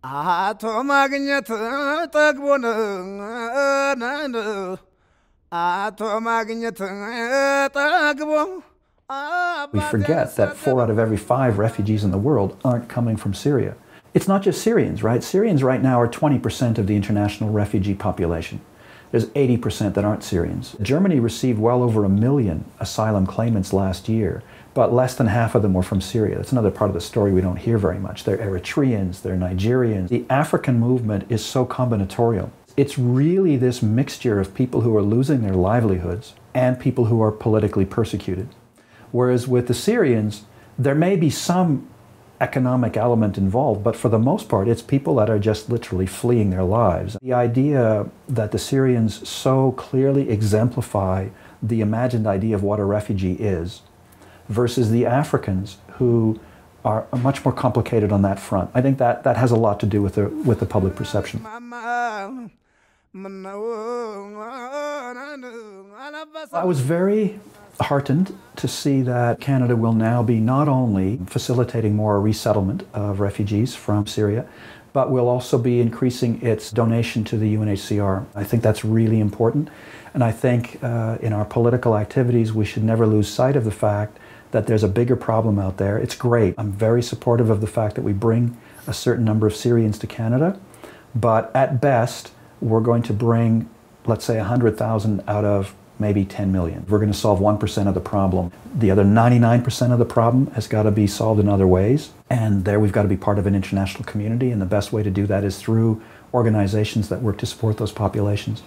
አቶ ማግኘት ጠግቦን አቶ ማግኘት ጠግቦ We forget that 4 out of every 5 refugees in the world aren't coming from Syria. It's not just Syrians, right? Syrians right now are 20% of the international refugee population. There's 80% that aren't Syrians. Germany received well over 1 million asylum claimants last year, but less than half of them were from Syria. That's another part of the story we don't hear very much. They're Eritreans, they're Nigerians. The African movement is so combinatorial. It's really this mixture of people who are losing their livelihoods and people who are politically persecuted. Whereas with the Syrians, there may be some economic element involved, but for the most part, it's people that are just literally fleeing their lives. The idea that the Syrians so clearly exemplify the imagined idea of what a refugee is versus the Africans who are much more complicated on that front. I think that has a lot to do with the public perception. I was very heartened to see that Canada will now be not only facilitating more resettlement of refugees from Syria, but will also be increasing its donation to the UNHCR. I think that's really important, and I think in our political activities we should never lose sight of the fact that there's a bigger problem out there. It's great. I'm very supportive of the fact that we bring a certain number of Syrians to Canada, but at best we're going to bring, let's say, 100,000 out of maybe 10 million. We're going to solve 1% of the problem. The other 99% of the problem has got to be solved in other ways. And there we've got to be part of an international community. And the best way to do that is through organizations that work to support those populations.